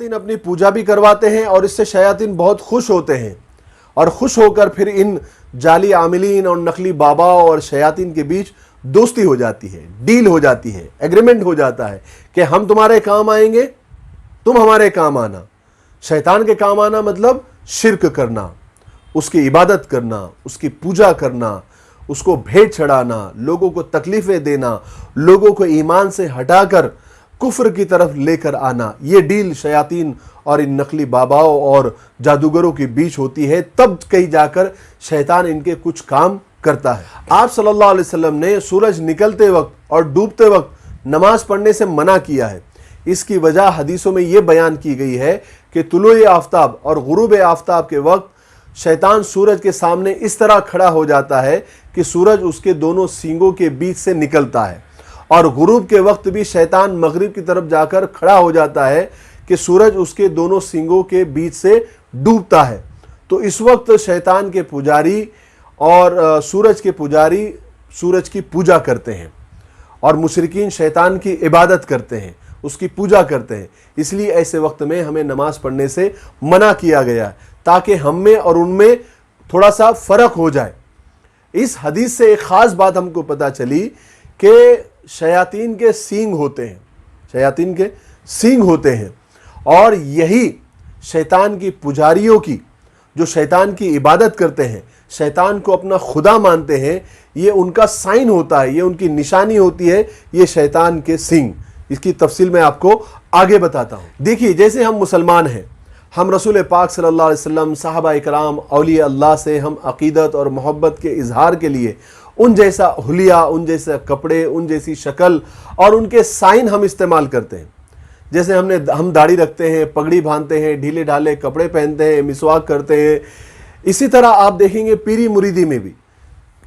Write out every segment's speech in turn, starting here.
شیاطین اپنی پوجا بھی کرواتے ہیں اور اس سے شیاطین بہت خوش ہوتے ہیں، اور خوش ہو کر پھر ان جعلی عاملین اور نقلی باباؤں اور شیاطین کے بیچ دوستی ہو جاتی ہے، ڈیل ہو جاتی ہے، ایگریمنٹ ہو جاتا ہے کہ ہم تمہارے کام آئیں گے، تم ہمارے کام آنا۔ شیطان کے کام آنا مطلب شرک کرنا، اس کی عبادت کرنا، اس کی پوجا کرنا، اس کو بھیٹ چڑھانا، لوگوں کو تکلیفیں دینا، لوگوں کو ایمان سے ہٹا کر کفر کی طرف لے کر آنا، یہ ڈیل شیاطین اور ان نقلی باباؤں اور جادوگروں کے بیچ ہوتی ہے۔ تب کہیں جا کر شیطان ان کے کچھ کام کرتا ہے۔ آپ صلی اللہ علیہ وسلم نے سورج نکلتے وقت اور ڈوبتے وقت نماز پڑھنے سے منع کیا ہے۔ اس کی وجہ حدیثوں میں یہ بیان کی گئی ہے کہ طلوع آفتاب اور غروب آفتاب کے وقت شیطان سورج کے سامنے اس طرح کھڑا ہو جاتا ہے کہ سورج اس کے دونوں سینگوں کے بیچ سے نکلتا ہے، اور غروب کے وقت بھی شیطان مغرب کی طرف جا کر کھڑا ہو جاتا ہے کہ سورج اس کے دونوں سینگوں کے بیچ سے ڈوبتا ہے۔ تو اس وقت شیطان کے پجاری اور سورج کے پجاری سورج کی پوجا کرتے ہیں، اور مشرکین شیطان کی عبادت کرتے ہیں، اس کی پوجا کرتے ہیں۔ اس لیے ایسے وقت میں ہمیں نماز پڑھنے سے منع کیا گیا ہے، تاکہ ہم میں اور ان میں تھوڑا سا فرق ہو جائے۔ اس حدیث سے ایک خاص بات ہم کو پتہ چلی کہ شیاطین کے سینگ ہوتے ہیں، شیاطین کے سینگ ہوتے ہیں، اور یہی شیطان کی پجاریوں کی، جو شیطان کی عبادت کرتے ہیں، شیطان کو اپنا خدا مانتے ہیں، یہ ان کا سائن ہوتا ہے، یہ ان کی نشانی ہوتی ہے، یہ شیطان کے سینگ۔ اس کی تفصیل میں آپ کو آگے بتاتا ہوں۔ دیکھیے، جیسے ہم مسلمان ہیں، ہم رسول پاک صلی اللہ علیہ وسلم، صحابہ اکرام، اولیاء اللہ سے ہم عقیدت اور محبت کے اظہار کے لیے ان جیسا حلیہ، ان جیسے کپڑے، ان جیسی شکل اور ان کے سائن ہم استعمال کرتے ہیں۔ جیسے ہم داڑھی رکھتے ہیں، پگڑی باندھتے ہیں، ڈھیلے ڈھالے کپڑے پہنتے ہیں، مسواک کرتے ہیں، اسی طرح آپ دیکھیں گے پیری مریدی میں بھی،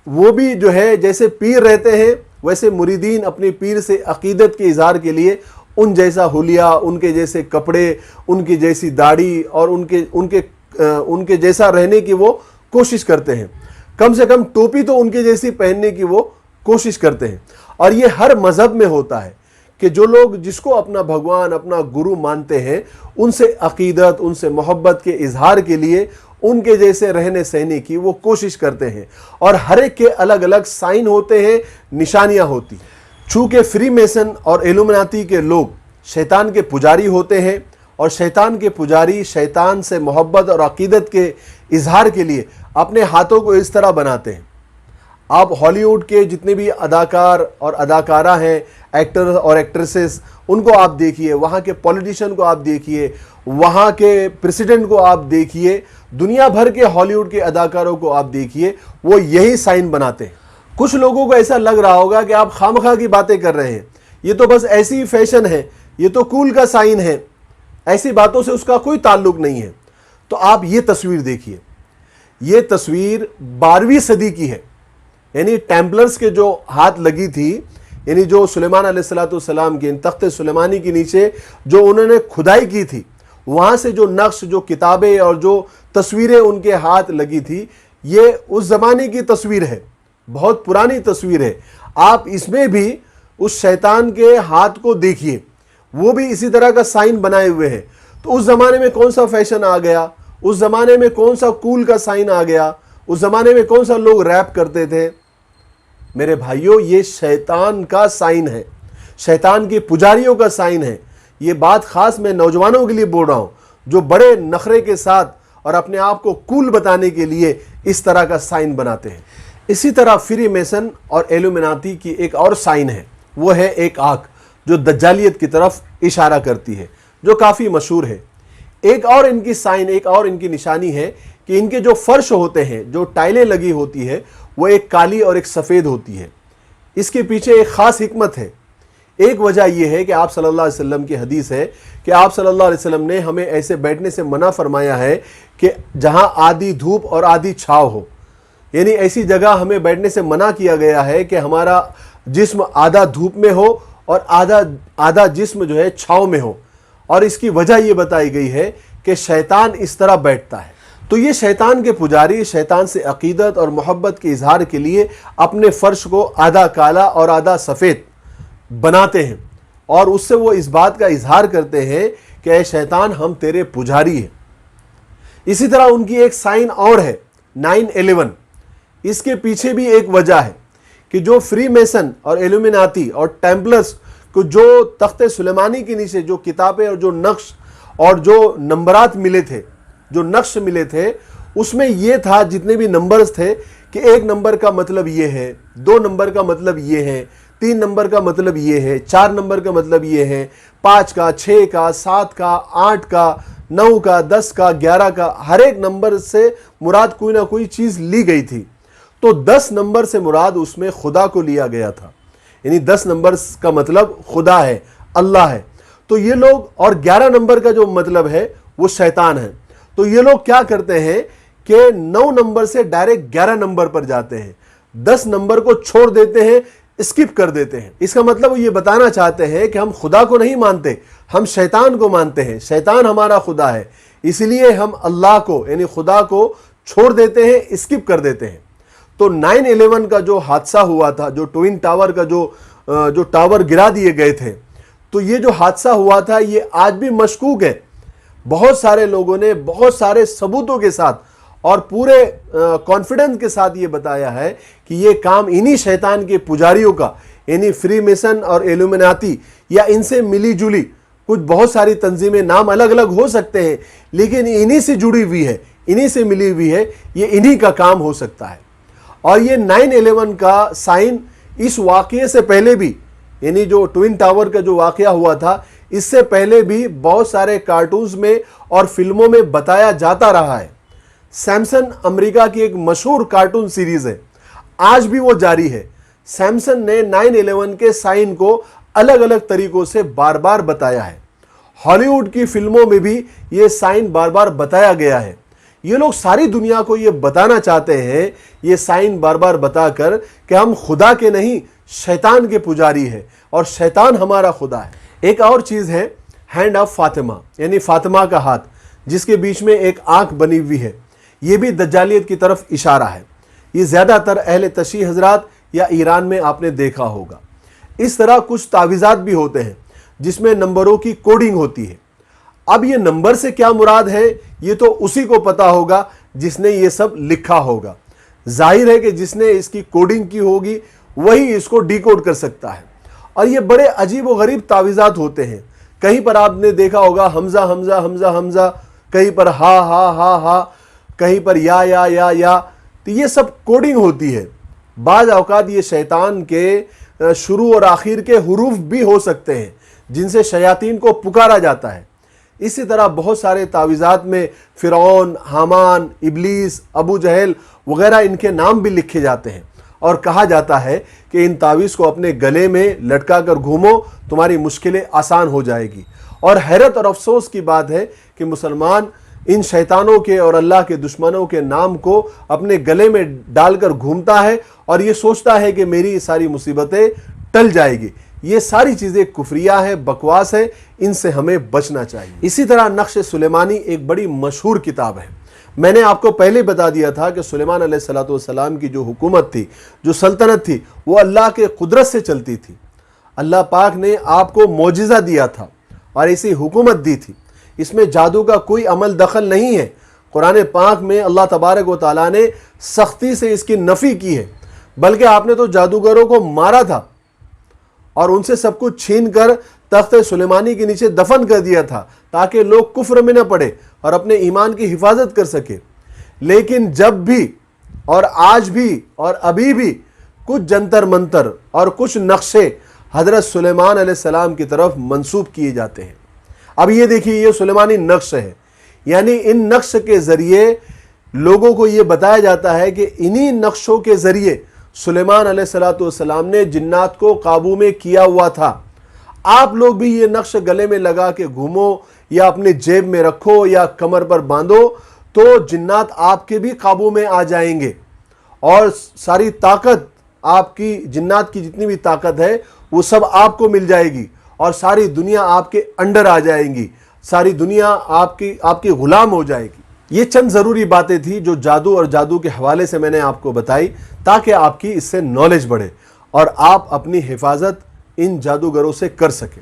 وہ بھی جو ہے جیسے پیر رہتے ہیں ویسے مریدین اپنے پیر سے عقیدت کے اظہار کے لیے ان جیسا حلیہ، ان کے جیسے کپڑے، ان کی جیسی داڑھی اور ان کے جیسا رہنے کی وہ کوشش کرتے ہیں۔ کم سے کم ٹوپی تو ان کے جیسی پہننے کی وہ کوشش کرتے ہیں۔ اور یہ ہر مذہب میں ہوتا ہے کہ جو لوگ جس کو اپنا بھگوان، اپنا گرو مانتے ہیں، ان سے عقیدت، ان سے محبت کے اظہار کے لیے ان کے جیسے رہنے سہنے کی وہ کوشش کرتے ہیں، اور ہر ایک کے الگ الگ سائن ہوتے ہیں، نشانیاں ہوتی ہیں۔ چونکہ فری میسن اور ایلومناتی کے لوگ شیطان کے پجاری ہوتے ہیں، اور شیطان کے پجاری شیطان سے محبت اور عقیدت کے اظہار کے لیے اپنے ہاتھوں کو اس طرح بناتے ہیں۔ آپ ہالی ووڈ کے جتنے بھی اداکار اور اداکارہ ہیں، ایکٹر اور ایکٹریسز، ان کو آپ دیکھیے، وہاں کے پولیٹیشین کو آپ دیکھیے، وہاں کے پریسیڈنٹ کو آپ دیکھیے، دنیا بھر کے ہالی ووڈ کے اداکاروں کو آپ دیکھیے، وہ یہی سائن بناتے ہیں۔ کچھ لوگوں کو ایسا لگ رہا ہوگا کہ آپ خامخواہ کی باتیں کر رہے ہیں، یہ تو بس ایسی فیشن ہے، یہ تو کول کا سائن ہے، ایسی باتوں سے اس کا کوئی تعلق نہیں ہے۔ تو آپ یہ تصویر دیکھیے، یہ تصویر 12ویں صدی کی ہے، یعنی ٹیمپلرز کے جو ہاتھ لگی تھی، یعنی جو سلیمان علیہ السلام کے تخت سلیمانی کے نیچے جو انہوں نے کھدائی کی تھی، وہاں سے جو نقش، جو کتابیں اور جو تصویریں ان کے ہاتھ لگی تھی، یہ اس زمانے کی تصویر ہے، بہت پرانی تصویر ہے۔ آپ اس میں بھی اس شیطان کے ہاتھ کو دیکھیے، وہ بھی اسی طرح کا سائن بنائے ہوئے ہیں۔ تو اس زمانے میں کون سا فیشن آ گیا، اس زمانے میں کون سا کول کا سائن آ گیا، اس زمانے میں کون سا لوگ ریپ کرتے تھے؟ میرے بھائیوں، یہ شیطان کا سائن ہے، شیطان کی پجاریوں کا سائن ہے۔ یہ بات خاص میں نوجوانوں کے لیے بول رہا ہوں، جو بڑے نخرے کے ساتھ اور اپنے آپ کو کول بتانے کے لیے اس طرح کا سائن بناتے ہیں۔ اسی طرح فری میسن اور ایلومناتی کی ایک اور سائن ہے، وہ ہے ایک آنکھ جو دجالیت کی طرف اشارہ کرتی ہے، جو کافی مشہور ہے۔ ایک اور ان کی سائن، ایک اور ان کی نشانی ہے کہ ان کے جو فرش ہوتے ہیں، جو ٹائلیں لگی ہوتی ہے، وہ ایک کالی اور ایک سفید ہوتی ہے۔ اس کے پیچھے ایک خاص حکمت ہے۔ ایک وجہ یہ ہے کہ آپ صلی اللہ علیہ وسلم کی حدیث ہے کہ آپ صلی اللہ علیہ وسلم نے ہمیں ایسے بیٹھنے سے منع فرمایا ہے کہ جہاں آدھی دھوپ اور آدھی چھاؤ ہو، یعنی ایسی جگہ ہمیں بیٹھنے سے منع کیا گیا ہے کہ ہمارا جسم آدھا دھوپ میں ہو اور آدھا جسم جو ہے چھاؤں میں ہو۔ اور اس کی وجہ یہ بتائی گئی ہے کہ شیطان اس طرح بیٹھتا ہے۔ تو یہ شیطان کے پجاری شیطان سے عقیدت اور محبت کے اظہار کے لیے اپنے فرش کو آدھا کالا اور آدھا سفید بناتے ہیں، اور اس سے وہ اس بات کا اظہار کرتے ہیں کہ اے شیطان ہم تیرے پجاری ہیں۔ اسی طرح ان کی ایک سائن اور ہے 9/11، اس کے پیچھے بھی ایک وجہ ہے کہ جو فری میسن اور ایلومیناتی اور ٹیمپلرز کو جو تخت سلیمانی کے نیچے جو کتابیں اور جو نقش اور جو نمبرات ملے تھے، جو نقش ملے تھے، اس میں یہ تھا جتنے بھی نمبرز تھے کہ 1 نمبر کا مطلب یہ ہے، 2 نمبر کا مطلب یہ ہے، 3 نمبر کا مطلب یہ ہے، 4 نمبر کا مطلب یہ ہے، 5 کا، 6 کا، 7 کا، 8 کا، 9 کا، 10 کا، 11 کا، ہر ایک نمبر سے مراد کوئی نہ کوئی چیز لی گئی تھی۔ تو 10 نمبر سے مراد اس میں خدا کو لیا گیا تھا، یعنی 10 نمبر کا مطلب خدا ہے، اللہ ہے۔ تو یہ لوگ، اور 11 نمبر کا جو مطلب ہے وہ شیطان ہے۔ تو یہ لوگ کیا کرتے ہیں کہ 9 نمبر سے ڈائریکٹ 11 نمبر پر جاتے ہیں، 10 نمبر کو چھوڑ دیتے ہیں، اسکپ کر دیتے ہیں۔ اس کا مطلب وہ یہ بتانا چاہتے ہیں کہ ہم خدا کو نہیں مانتے، ہم شیطان کو مانتے ہیں، شیطان ہمارا خدا ہے، اس لیے ہم اللہ کو یعنی خدا کو چھوڑ دیتے ہیں، اسکپ کر دیتے ہیں۔ تو 9/11 کا جو حادثہ ہوا تھا، جو ٹوئن ٹاور کا جو ٹاور گرا دیے گئے تھے، تو یہ جو حادثہ ہوا تھا یہ آج بھی مشکوک ہے۔ بہت سارے لوگوں نے بہت سارے ثبوتوں کے ساتھ اور پورے کانفیڈنس کے ساتھ یہ بتایا ہے کہ یہ کام انہی شیطان کے پجاریوں کا، یعنی فری میسن اور ایلومیناتی یا ان سے ملی جلی کچھ بہت ساری تنظیمیں، نام الگ الگ ہو سکتے ہیں لیکن انہی سے جڑی ہوئی ہے، انہی سے ملی ہوئی ہے، یہ انہی کا کام ہو سکتا ہے۔ اور یہ 9/11 کا سائن اس واقعے سے پہلے بھی، یعنی جو ٹوئن ٹاور کا جو واقعہ ہوا تھا اس سے پہلے بھی بہت سارے کارٹونز میں اور فلموں میں بتایا جاتا رہا ہے۔ سیمسن امریکہ کی ایک مشہور کارٹون سیریز ہے، آج بھی وہ جاری ہے۔ سیمسن نے 9/11 کے سائن کو الگ الگ طریقوں سے بار بار بتایا ہے۔ ہالی ووڈ کی فلموں میں بھی یہ سائن بار بار بتایا گیا ہے۔ یہ لوگ ساری دنیا کو یہ بتانا چاہتے ہیں، یہ سائن بار بار بتا کر کہ ہم خدا کے نہیں شیطان کے پجاری ہیں اور شیطان ہمارا خدا ہے۔ ایک اور چیز ہے ہینڈ آف فاطمہ، یعنی فاطمہ کا ہاتھ جس کے بیچ میں ایک آنکھ بنی ہوئی ہے، یہ بھی دجالیت کی طرف اشارہ ہے۔ یہ زیادہ تر اہل تشیع حضرات یا ایران میں آپ نے دیکھا ہوگا۔ اس طرح کچھ تعویذات بھی ہوتے ہیں جس میں نمبروں کی کوڈنگ ہوتی ہے۔ اب یہ نمبر سے کیا مراد ہے یہ تو اسی کو پتا ہوگا جس نے یہ سب لکھا ہوگا۔ ظاہر ہے کہ جس نے اس کی کوڈنگ کی ہوگی وہی اس کو ڈی کوڈ کر سکتا ہے۔ اور یہ بڑے عجیب و غریب تعویذات ہوتے ہیں۔ کہیں پر آپ نے دیکھا ہوگا حمزہ حمزہ حمزہ حمزہ، کہیں پر ہا ہا ہا ہا، کہیں پر یا، تو یہ سب کوڈنگ ہوتی ہے۔ بعض اوقات یہ شیطان کے شروع اور آخر کے حروف بھی ہو سکتے ہیں جن سے شیاطین کو پکارا جاتا ہے۔ اسی طرح بہت سارے تعویذات میں فرعون، حامان، ابلیس، ابو جہل وغیرہ ان کے نام بھی لکھے جاتے ہیں، اور کہا جاتا ہے کہ ان تعویذ کو اپنے گلے میں لٹکا کر گھومو، تمہاری مشکلیں آسان ہو جائے گی۔ اور حیرت اور افسوس کی بات ہے کہ مسلمان ان شیطانوں کے اور اللہ کے دشمنوں کے نام کو اپنے گلے میں ڈال کر گھومتا ہے اور یہ سوچتا ہے کہ میری ساری مصیبتیں ٹل جائے گی۔ یہ ساری چیزیں کفریہ ہیں، بکواس ہے، ان سے ہمیں بچنا چاہیے۔ اسی طرح نقش سلیمانی ایک بڑی مشہور کتاب ہے۔ میں نے آپ کو پہلے بتا دیا تھا کہ سلیمان علیہ السلام کی جو حکومت تھی، جو سلطنت تھی، وہ اللہ کے قدرت سے چلتی تھی۔ اللہ پاک نے آپ کو معجزہ دیا تھا اور ایسی حکومت دی تھی۔ اس میں جادو کا کوئی عمل دخل نہیں ہے۔ قرآن پاک میں اللہ تبارک و تعالیٰ نے سختی سے اس کی نفی کی ہے، بلکہ آپ نے تو جادوگروں کو مارا تھا اور ان سے سب کچھ چھین کر تخت سلیمانی کے نیچے دفن کر دیا تھا تاکہ لوگ کفر میں نہ پڑے اور اپنے ایمان کی حفاظت کر سکے۔ لیکن جب بھی اور آج بھی اور ابھی بھی کچھ جنتر منتر اور کچھ نقشے حضرت سلیمان علیہ السلام کی طرف منسوب کیے جاتے ہیں۔ اب یہ دیکھیے، یہ سلیمانی نقش ہے، یعنی ان نقش کے ذریعے لوگوں کو یہ بتایا جاتا ہے کہ انہی نقشوں کے ذریعے سلیمان علیہ السلام نے جنات کو قابو میں کیا ہوا تھا۔ آپ لوگ بھی یہ نقش گلے میں لگا کے گھومو یا اپنے جیب میں رکھو یا کمر پر باندھو تو جنات آپ کے بھی قابو میں آ جائیں گے، اور ساری طاقت آپ کی، جنات کی جتنی بھی طاقت ہے وہ سب آپ کو مل جائے گی، اور ساری دنیا آپ کے انڈر آ جائیں گی، ساری دنیا آپ کی غلام ہو جائے گی۔ یہ چند ضروری باتیں تھیں جو جادو اور جادو کے حوالے سے میں نے آپ کو بتائی تاکہ آپ کی اس سے نالج بڑھے اور آپ اپنی حفاظت ان جادوگروں سے کر سکیں۔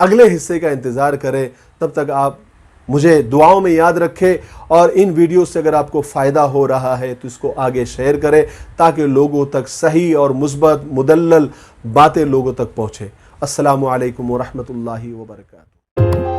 اگلے حصے کا انتظار کریں. تب تک آپ مجھے دعاؤں میں یاد رکھیں اور ان ویڈیو سے اگر آپ کو فائدہ ہو رہا ہے تو اس کو آگے شیئر کریں تاکہ لوگوں تک صحیح اور مثبت مدلل باتیں لوگوں تک پہنچے. السلام علیکم ورحمۃ اللہ وبرکاتہ.